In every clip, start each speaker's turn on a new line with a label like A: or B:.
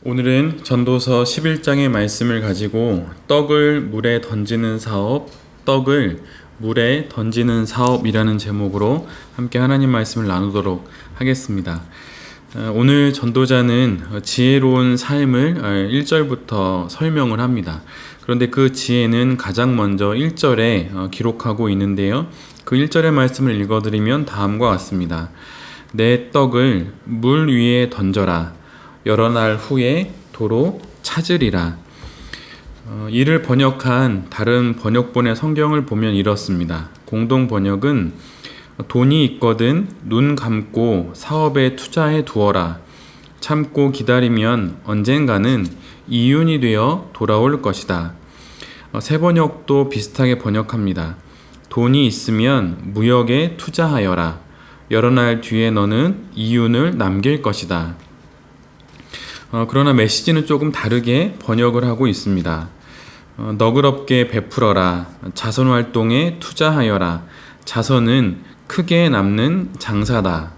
A: 오늘은 전도서 11장의 말씀을 가지고 떡을 물에 던지는 사업이라는 제목으로 함께 하나님 말씀을 나누도록 하겠습니다. 오늘 전도자는 지혜로운 삶을 1절부터 설명을 합니다. 그런데 그 지혜는 가장 먼저 1절에 기록하고 있는데요. 그 1절의 말씀을 읽어드리면 다음과 같습니다. 내 떡을 물 위에 던져라. 여러 날 후에 도로 찾으리라. 이를 번역한 다른 번역본의 성경을 보면 이렇습니다. 공동 번역은 돈이 있거든 눈 감고 사업에 투자해 두어라. 참고 기다리면 언젠가는 이윤이 되어 돌아올 것이다. 새 번역도 비슷하게 번역합니다. 돈이 있으면 무역에 투자하여라. 여러 날 뒤에 너는 이윤을 남길 것이다. 그러나 메시지는 조금 다르게 번역을 하고 있습니다. 너그럽게 베풀어라. 자선활동에 투자하여라. 자선은 크게 남는 장사다.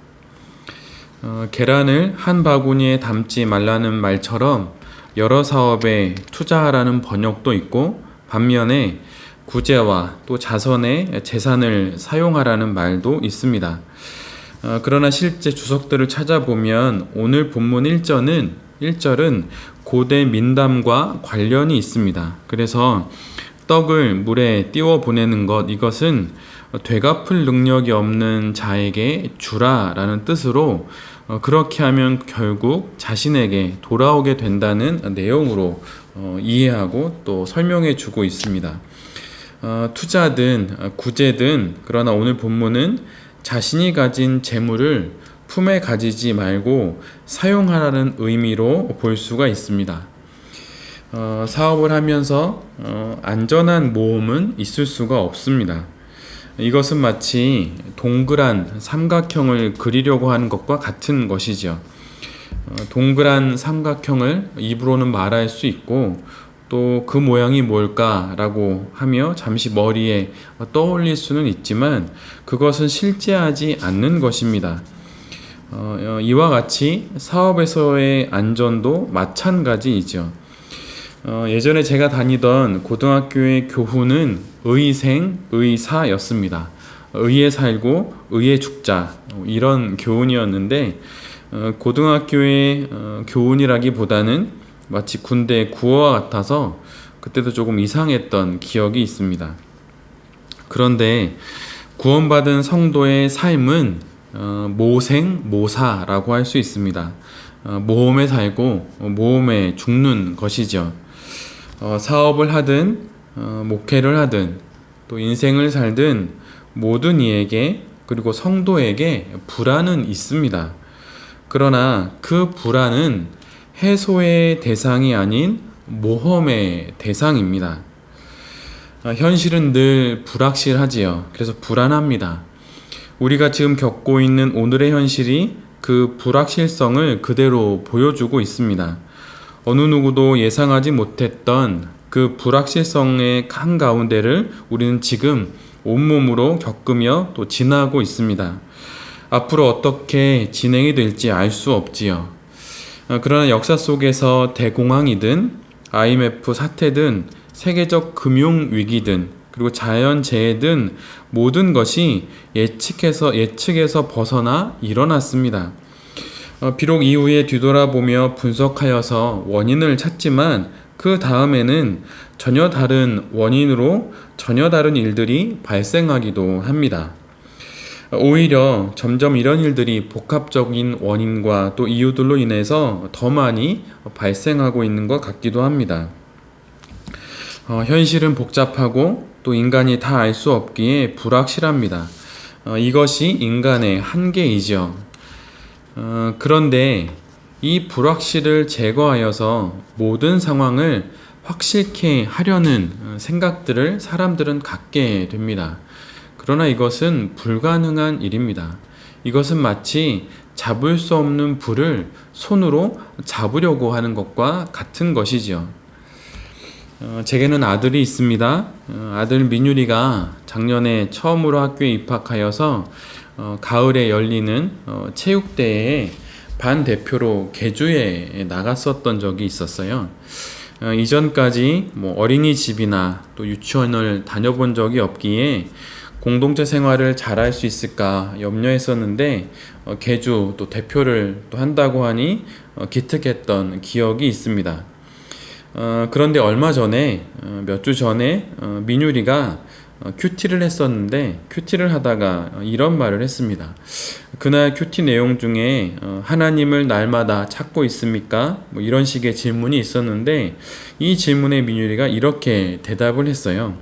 A: 계란을 한 바구니에 담지 말라는 말처럼 여러 사업에 투자하라는 번역도 있고, 반면에 구제와 또 자선에 재산을 사용하라는 말도 있습니다. 그러나 실제 주석들을 찾아보면 오늘 본문 1절은 고대 민담과 관련이 있습니다. 그래서 떡을 물에 띄워 보내는 이것은 되갚을 능력이 없는 자에게 주라라는 뜻으로, 그렇게 하면 결국 자신에게 돌아오게 된다는 내용으로 이해하고 또 설명해 주고 있습니다. 투자든 구제든, 그러나 오늘 본문은 자신이 가진 재물을 품에 가지지 말고 사용하라는 의미로 볼 수가 있습니다. 사업을 하면서 안전한 모험은 있을 수가 없습니다. 이것은 마치 동그란 삼각형을 그리려고 하는 것과 같은 것이죠. 동그란 삼각형을 입으로는 말할 수 있고, 또 그 모양이 뭘까라고 하며 잠시 머리에 떠올릴 수는 있지만 그것은 실제하지 않는 것입니다. 이와 같이 사업에서의 안전도 마찬가지이죠. 예전에 제가 다니던 고등학교의 교훈은 의사였습니다. 의에 살고 의에 죽자, 이런 교훈이었는데, 고등학교의 교훈이라기보다는 마치 군대 구호와 같아서 그때도 조금 이상했던 기억이 있습니다. 그런데 구원받은 성도의 삶은 모생모사라고 할 수 있습니다. 모험에 살고 모험에 죽는 것이죠. 사업을 하든 목회를 하든 또 인생을 살든 모든 이에게, 그리고 성도에게 불안은 있습니다. 그러나 그 불안은 해소의 대상이 아닌 모험의 대상입니다. 현실은 늘 불확실하지요. 그래서 불안합니다. 우리가 지금 겪고 있는 오늘의 현실이 그 불확실성을 그대로 보여주고 있습니다. 어느 누구도 예상하지 못했던 그 불확실성의 한가운데를 우리는 지금 온몸으로 겪으며 또 지나고 있습니다. 앞으로 어떻게 진행이 될지 알 수 없지요. 그러나 역사 속에서 대공황이든 IMF 사태든 세계적 금융위기든 그리고 자연재해든 모든 것이 예측에서 벗어나 일어났습니다. 비록 이후에 뒤돌아보며 분석하여서 원인을 찾지만 그 다음에는 전혀 다른 원인으로 전혀 다른 일들이 발생하기도 합니다. 오히려 점점 이런 일들이 복합적인 원인과 또 이유들로 인해서 더 많이 발생하고 있는 것 같기도 합니다. 현실은 복잡하고 또 인간이 다 알 수 없기에 불확실합니다. 이것이 인간의 한계이죠. 그런데 이 불확실을 제거하여서 모든 상황을 확실케 하려는 생각들을 사람들은 갖게 됩니다. 그러나 이것은 불가능한 일입니다. 이것은 마치 잡을 수 없는 불을 손으로 잡으려고 하는 것과 같은 것이죠. 제게는 아들이 있습니다. 아들 민율이가 작년에 처음으로 학교에 입학하여서 가을에 열리는 체육대회에 반대표로 개주에 나갔었던 적이 있었어요. 이전까지 어린이집이나 또 유치원을 다녀본 적이 없기에 공동체 생활을 잘할 수 있을까 염려했었는데 개주 또 대표를 또 한다고 하니 기특했던 기억이 있습니다. 그런데 얼마 전에 몇 주 전에 민유리가 큐티를 했었는데 큐티를 하다가 이런 말을 했습니다. 그날 큐티 내용 중에 하나님을 날마다 찾고 있습니까? 이런 식의 질문이 있었는데 이 질문에 민유리가 이렇게 대답을 했어요.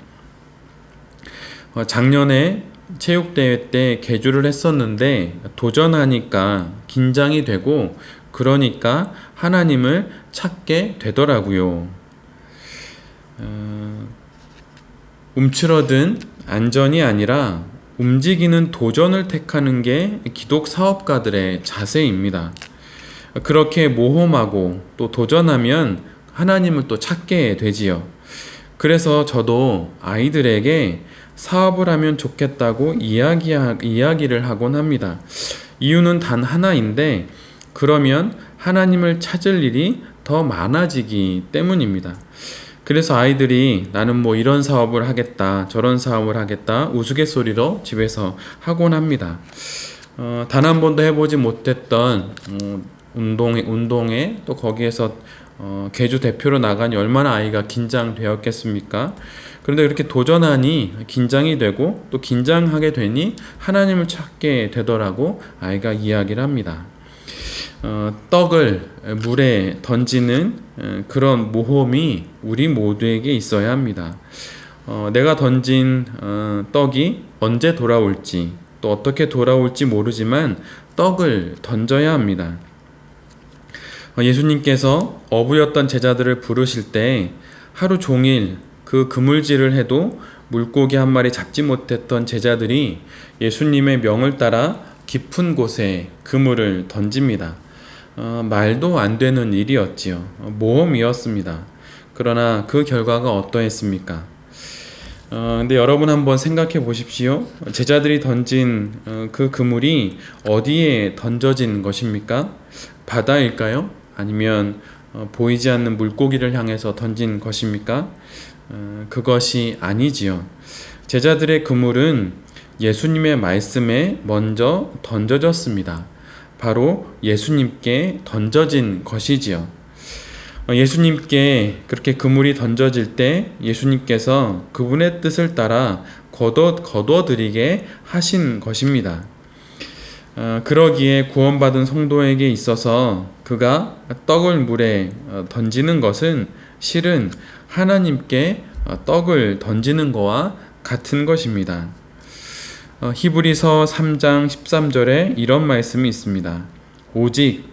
A: 작년에 체육대회 때 개주를 했었는데 도전하니까 긴장이 되고 그러니까 하나님을 찾게 되더라고요. 움츠러든 안전이 아니라 움직이는 도전을 택하는 게 기독 사업가들의 자세입니다. 그렇게 모험하고 또 도전하면 하나님을 또 찾게 되지요. 그래서 저도 아이들에게 사업을 하면 좋겠다고 이야기를 하곤 합니다. 이유는 단 하나인데 그러면 하나님을 찾을 일이 더 많아지기 때문입니다. 그래서 아이들이 나는 이런 사업을 하겠다, 저런 사업을 하겠다 우스갯소리로 집에서 하곤 합니다. 단 한 번도 해보지 못했던 운동에 또 거기에서 개주 대표로 나가니 얼마나 아이가 긴장되었겠습니까? 그런데 그렇게 도전하니 긴장이 되고 또 긴장하게 되니 하나님을 찾게 되더라고 아이가 이야기를 합니다. 떡을 물에 던지는 그런 모험이 우리 모두에게 있어야 합니다. 내가 던진 떡이 언제 돌아올지 또 어떻게 돌아올지 모르지만 떡을 던져야 합니다. 예수님께서 어부였던 제자들을 부르실 때 하루 종일 그 그물질을 해도 물고기 한 마리 잡지 못했던 제자들이 예수님의 명을 따라 깊은 곳에 그물을 던집니다. 말도 안 되는 일이었지요. 모험이었습니다. 그러나 그 결과가 어떠했습니까? 근데 여러분 한번 생각해 보십시오. 제자들이 던진 그 그물이 어디에 던져진 것입니까? 바다일까요? 아니면 보이지 않는 물고기를 향해서 던진 것입니까? 그것이 아니지요. 제자들의 그물은 예수님의 말씀에 먼저 던져졌습니다. 바로 예수님께 던져진 것이지요. 예수님께 그렇게 그물이 던져질 때 예수님께서 그분의 뜻을 따라 거둬들이게 하신 것입니다. 그러기에 구원받은 성도에게 있어서 그가 떡을 물에 던지는 것은 실은 하나님께 떡을 던지는 것과 같은 것입니다. 히브리서 3장 13절에 이런 말씀이 있습니다. 오직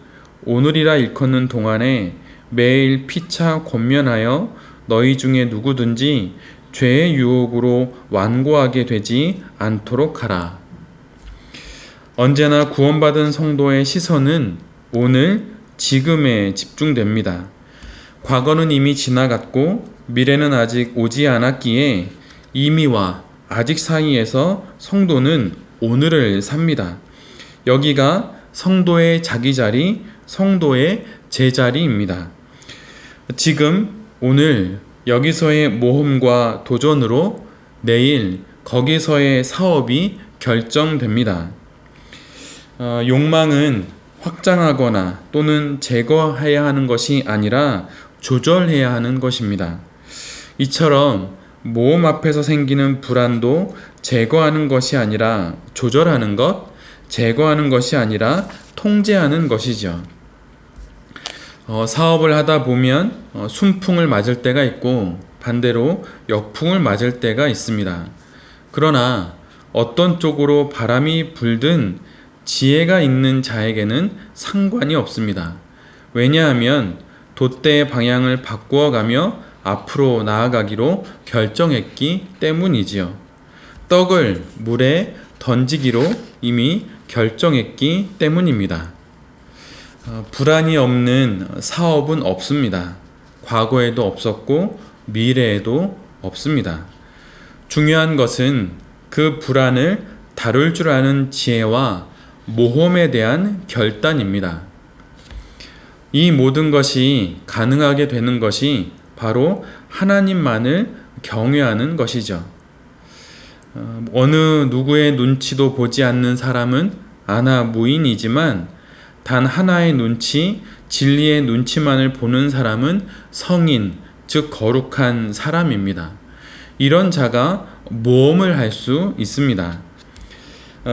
A: 오늘이라 일컫는 동안에 매일 피차 권면하여 너희 중에 누구든지 죄의 유혹으로 완고하게 되지 않도록 하라. 언제나 구원받은 성도의 시선은 오늘, 지금에 집중됩니다. 과거는 이미 지나갔고 미래는 아직 오지 않았기에 이미와 아직 사이에서 성도는 오늘을 삽니다. 여기가 성도의 자기 자리, 성도의 제자리입니다. 지금, 오늘 여기서의 모험과 도전으로 내일 거기서의 사업이 결정됩니다. 욕망은 확장하거나 또는 제거해야 하는 것이 아니라 조절해야 하는 것입니다. 이처럼 모험 앞에서 생기는 불안도 제거하는 것이 아니라 조절하는 것, 제거하는 것이 아니라 통제하는 것이죠. 사업을 하다 보면 순풍을 맞을 때가 있고 반대로 역풍을 맞을 때가 있습니다. 그러나 어떤 쪽으로 바람이 불든 지혜가 있는 자에게는 상관이 없습니다. 왜냐하면 돛대의 방향을 바꾸어가며 앞으로 나아가기로 결정했기 때문이지요. 떡을 물에 던지기로 이미 결정했기 때문입니다. 불안이 없는 사업은 없습니다. 과거에도 없었고 미래에도 없습니다. 중요한 것은 그 불안을 다룰 줄 아는 지혜와 모험에 대한 결단입니다. 이 모든 것이 가능하게 되는 것이 바로 하나님만을 경외하는 것이죠. 어느 누구의 눈치도 보지 않는 사람은 아나무인이지만 단 하나의 눈치, 진리의 눈치만을 보는 사람은 성인, 즉 거룩한 사람입니다. 이런 자가 모험을 할 수 있습니다.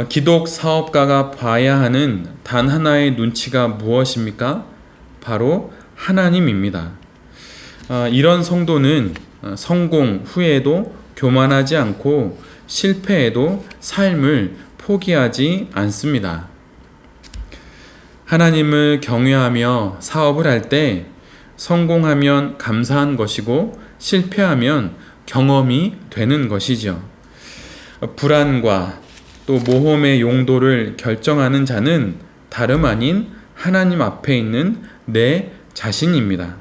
A: 기독 사업가가 봐야 하는 단 하나의 눈치가 무엇입니까? 바로 하나님입니다. 이런 성도는 성공 후에도 교만하지 않고 실패해도 삶을 포기하지 않습니다. 하나님을 경외하며 사업을 할 때 성공하면 감사한 것이고 실패하면 경험이 되는 것이죠. 불안과 또 모험의 용도를 결정하는 자는 다름 아닌 하나님 앞에 있는 내 자신입니다.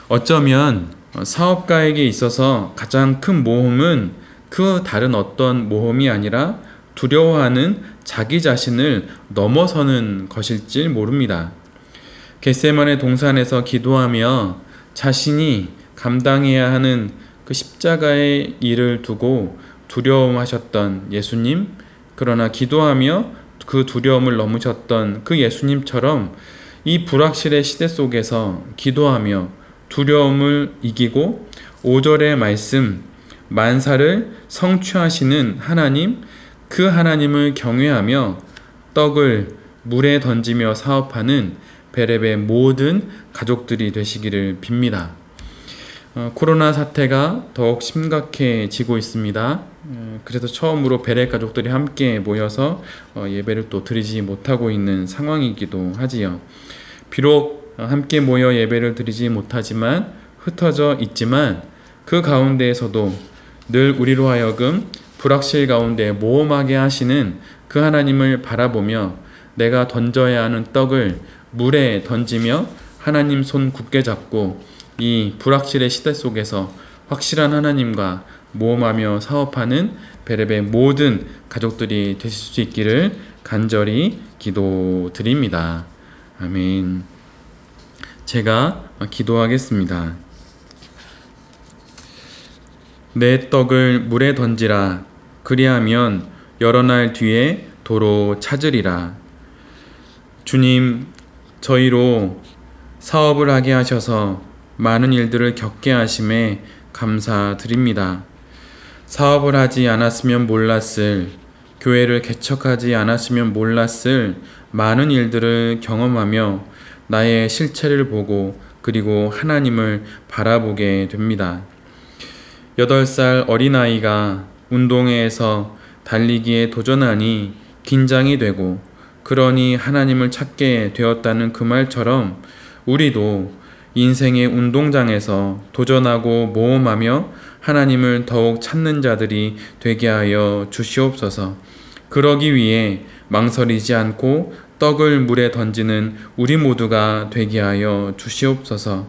A: 어쩌면 사업가에게 있어서 가장 큰 모험은 그 다른 어떤 모험이 아니라 두려워하는 자기 자신을 넘어서는 것일지 모릅니다. 겟세마네 동산에서 기도하며 자신이 감당해야 하는 그 십자가의 일을 두고 두려움하셨던 예수님, 그러나 기도하며 그 두려움을 넘으셨던 그 예수님처럼 이 불확실의 시대 속에서 기도하며 두려움을 이기고 5절의 말씀, 만사를 성취하시는 하나님, 그 하나님을 경외하며 떡을 물에 던지며 사업하는 베레베 모든 가족들이 되시기를 빕니다. 코로나 사태가 더욱 심각해지고 있습니다. 그래서 처음으로 베레 가족들이 함께 모여서 예배를 또 드리지 못하고 있는 상황이기도 하지요. 비록 함께 모여 예배를 드리지 못하지만 흩어져 있지만 그 가운데에서도 늘 우리로 하여금 불확실 가운데 모험하게 하시는 그 하나님을 바라보며 내가 던져야 하는 떡을 물에 던지며 하나님 손 굳게 잡고 이 불확실의 시대 속에서 확실한 하나님과 모험하며 사업하는 베레베 모든 가족들이 되실 수 있기를 간절히 기도드립니다. 아멘. 제가 기도하겠습니다. 내 떡을 물에 던지라. 그리하면 여러 날 뒤에 도로 찾으리라. 주님, 저희로 사업을 하게 하셔서 많은 일들을 겪게 하심에 감사드립니다. 사업을 하지 않았으면 몰랐을, 교회를 개척하지 않았으면 몰랐을 많은 일들을 경험하며 나의 실체를 보고 그리고 하나님을 바라보게 됩니다. 8살 어린아이가 운동회에서 달리기에 도전하니 긴장이 되고 그러니 하나님을 찾게 되었다는 그 말처럼 우리도 인생의 운동장에서 도전하고 모험하며 하나님을 더욱 찾는 자들이 되게 하여 주시옵소서. 그러기 위해 망설이지 않고 떡을 물에 던지는 우리 모두가 되게 하여 주시옵소서.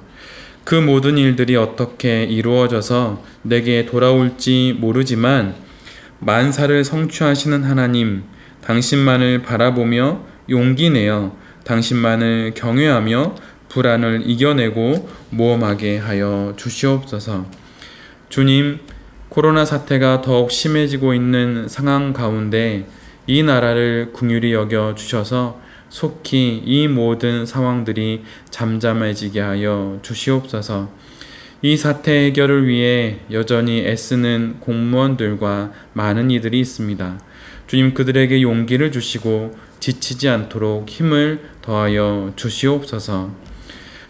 A: 그 모든 일들이 어떻게 이루어져서 내게 돌아올지 모르지만 만사를 성취하시는 하나님, 당신만을 바라보며 용기 내어 당신만을 경외하며 불안을 이겨내고 모험하게 하여 주시옵소서. 주님, 코로나 사태가 더욱 심해지고 있는 상황 가운데 이 나라를 긍휼히 여겨 주셔서 속히 이 모든 상황들이 잠잠해지게 하여 주시옵소서. 이 사태 해결을 위해 여전히 애쓰는 공무원들과 많은 이들이 있습니다. 주님, 그들에게 용기를 주시고 지치지 않도록 힘을 더하여 주시옵소서.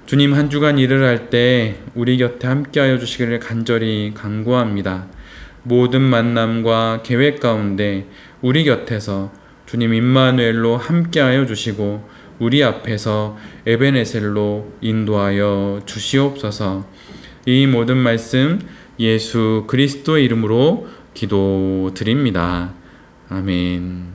A: 주님, 한 주간 일을 할 때 우리 곁에 함께하여 주시기를 간절히 간구합니다. 모든 만남과 계획 가운데 우리 곁에서 주님 임마누엘로 함께하여 주시고 우리 앞에서 에베네셀로 인도하여 주시옵소서. 이 모든 말씀 예수 그리스도의 이름으로 기도드립니다. 아멘.